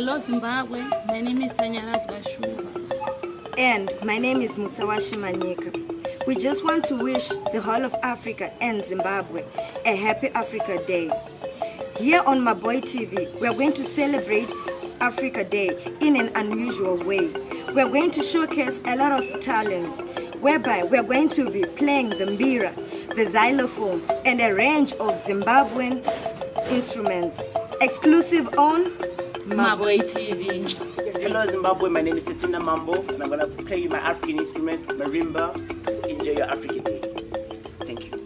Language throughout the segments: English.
Hello, Zimbabwe. My name is Tanyara Twashuva. And my name is Mutsawashi Manyika. We just want to wish the whole of Africa and Zimbabwe a happy Africa Day. Here on Maboy TV, we are going to celebrate Africa Day in an unusual way. We are going to showcase a lot of talents, whereby we are going to be playing the mbira, the xylophone, and a range of Zimbabwean instruments. Exclusive on Maboy TV. Hello Zimbabwe, my name is Tatina Mambo, and I'm going to play you my African instrument, marimba. Enjoy your African Day. Thank you.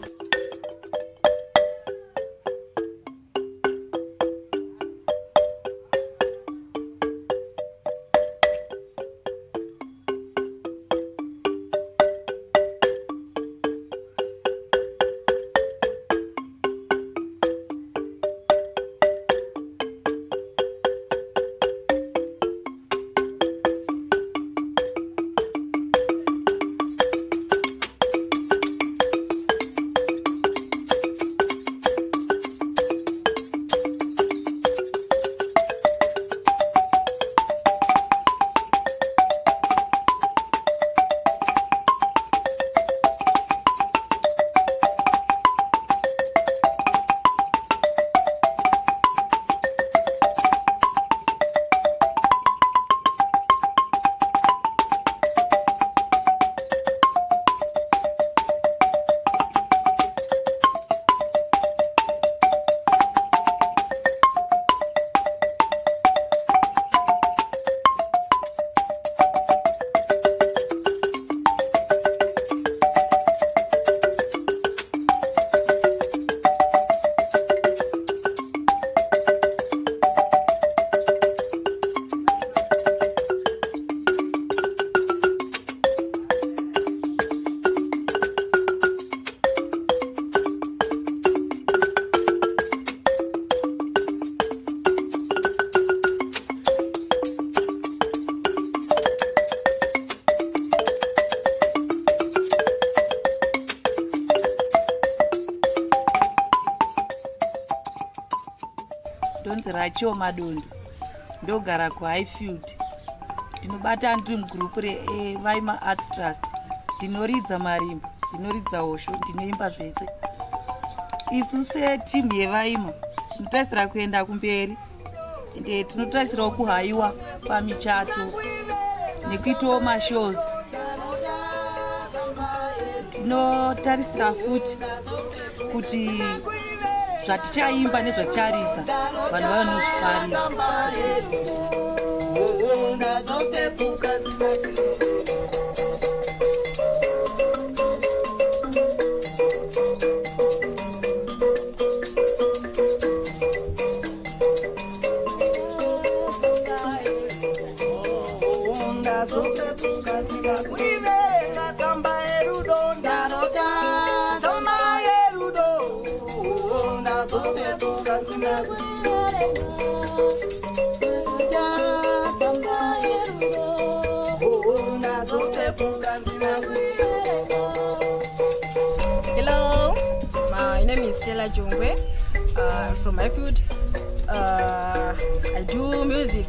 Donzi Racho Madondo ndogara kuHighfield. Ndinobata ndiri mugrupu reVaima Arts Trust. Ndinoridza marimba, ndinoridza hosho, ndinoimba zvese. Isu setimu yeVaima tinotarisira kuenda kumberi ende tinotarisirawo kuhaiwa pamichato nekuitawo mashows. Tinotarisira futi kuti zvatichaimba nezvaticharidza vanhu vanozvifarira. Hello, my name is Stella Jongwe from Highfield. I do music,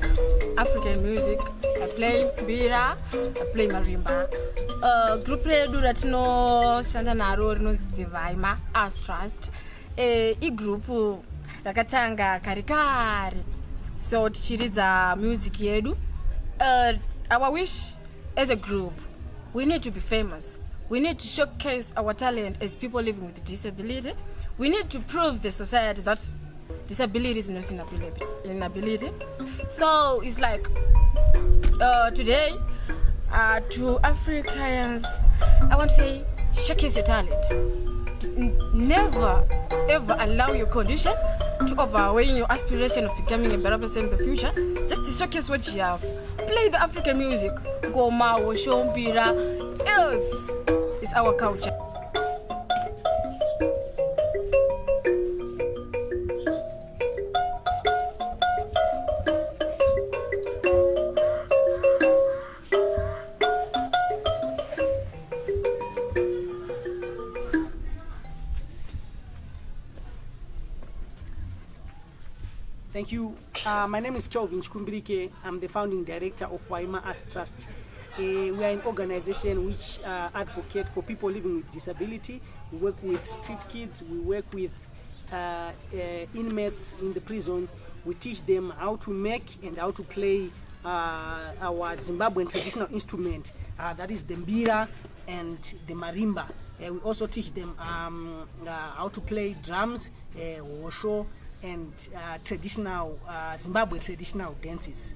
African music. I play mbira, I play marimba. Group redu ratinoshanda naro rinonzi Vaima Arts Trust. Group rakatanga kare so tichiridza music yedu. Our wish as a group, we need to be famous. We need to showcase our talent as people living with disability. We need to prove the society that disability is not inability. So it's like today to Africans, I want to say showcase your talent. Never ever allow your condition to overweigh your aspiration of becoming a better person in the future. Just to showcase what you have. Play the African music. Goma, Wosho, Mbira. Yes, it's our culture. Thank you. My name is Kelvin Chikumbirike. I'm the founding director of Waima Arts Trust. We are an organization which advocate for people living with disability. We work with street kids. We work with inmates in the prison. We teach them how to make and how to play our Zimbabwean traditional instrument, that is the mbira and the marimba. We also teach them how to play drums, wosho, and traditional Zimbabwe traditional dances.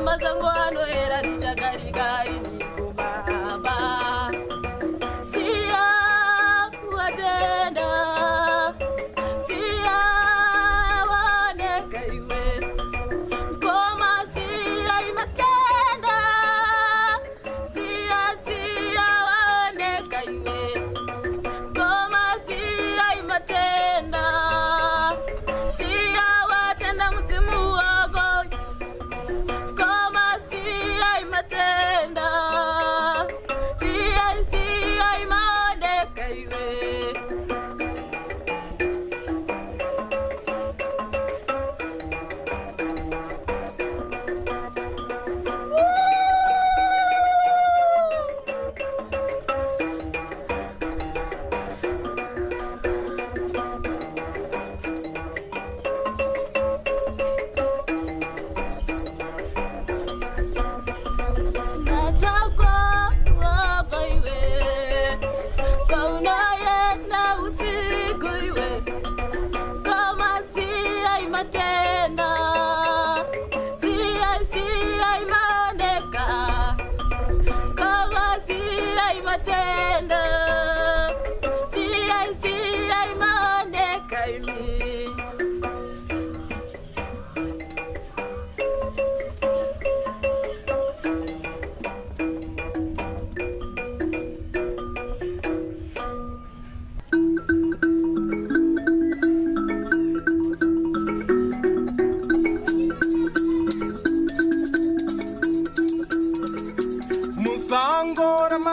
Mazangwano era nichagarigari niko baba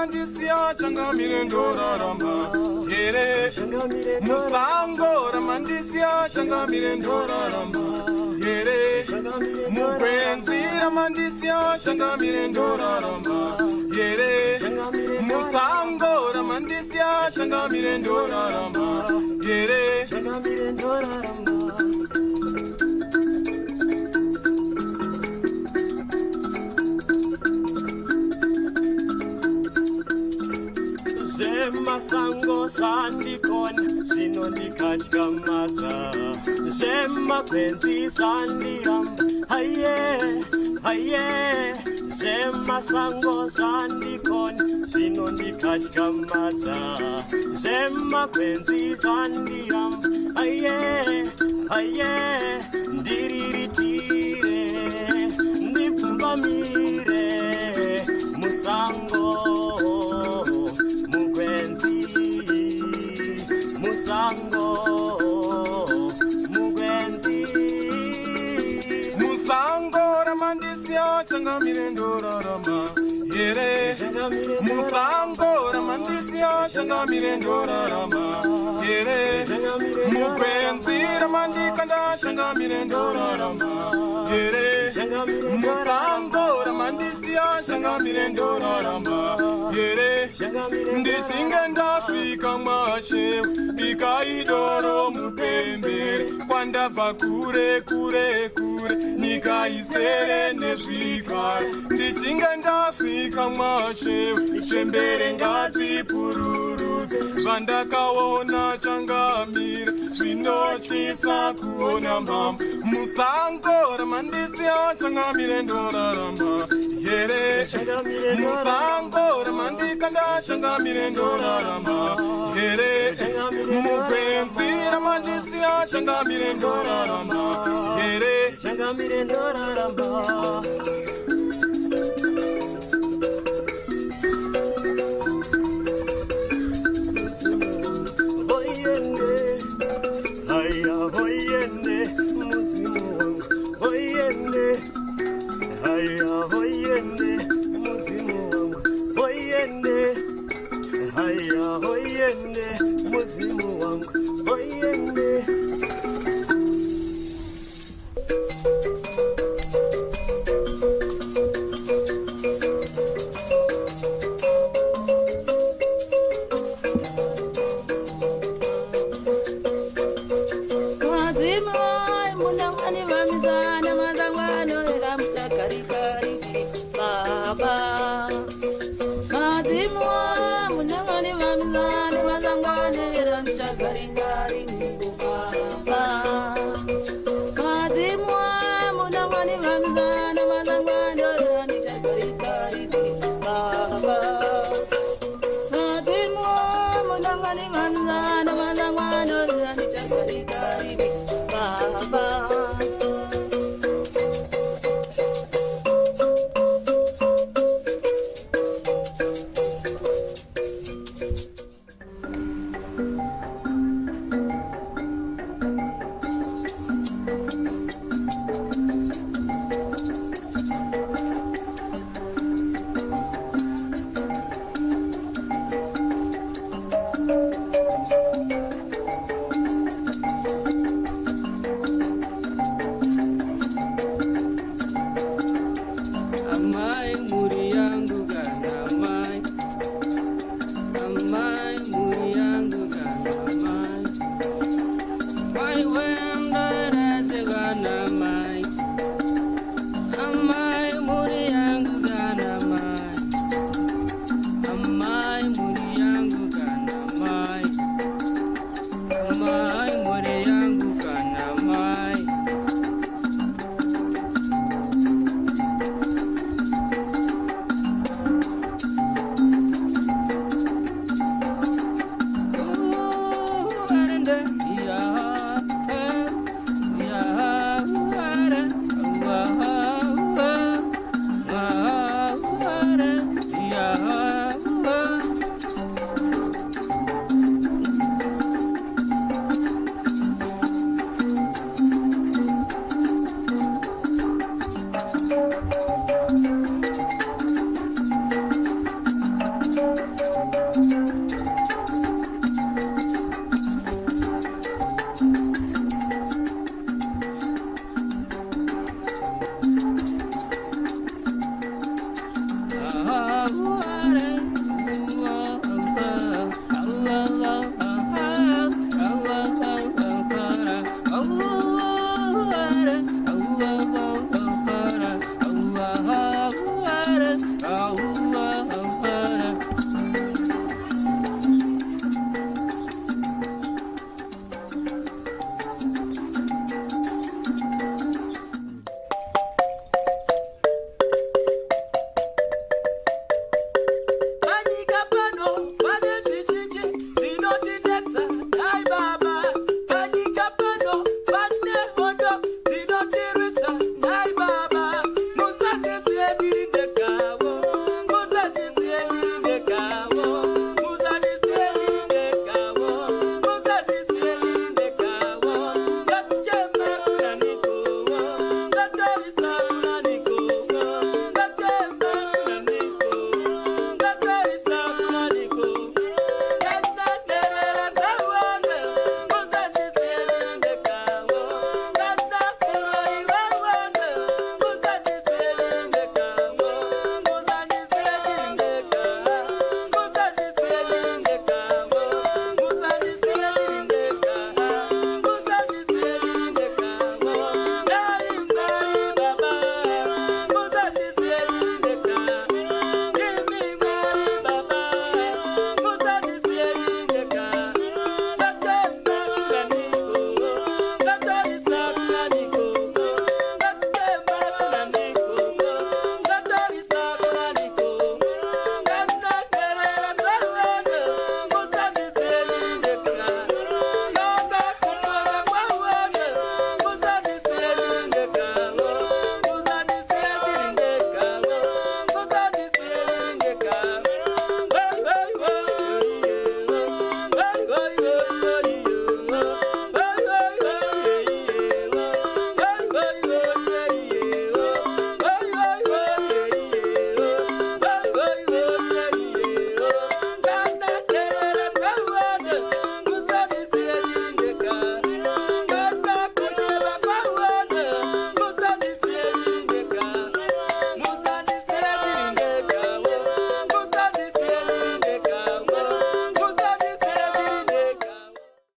ramandisia changamire ndorarama here musango ramandisia changamire ndorarama here mukwenzi ramandisia changamire ndorarama here musango ramandisia changamire ndorarama here Masango sandikona sinondikatyamadza zvemakwenzi sandiramba haye zvemasango sandikona sinondikatyamadza zvemakwenzi sandiramba haye ndiriritire ndipfumbamire musango musango ramandisia changamire ndorarama here musango ramandisia changamire ndorarama here mukwenzi ramandikanda changamire ndorarama here musango ramandisia changamire ndorarama here ndisinge ndasvika mwashe ikaidoro mupembere kwandabva kure nyika isere nezvikara ndichinge ndasvika mwashe chembere ngadzipururudze zvandakaona changamira zvinotyisa kuona mambo musango ramandisia changamire ndorarama here musango ramandikanda changamire ndorarama here mukwenzi ramandisia changamire ndorarama here changamire ndorarama Amai muri yangu gana amai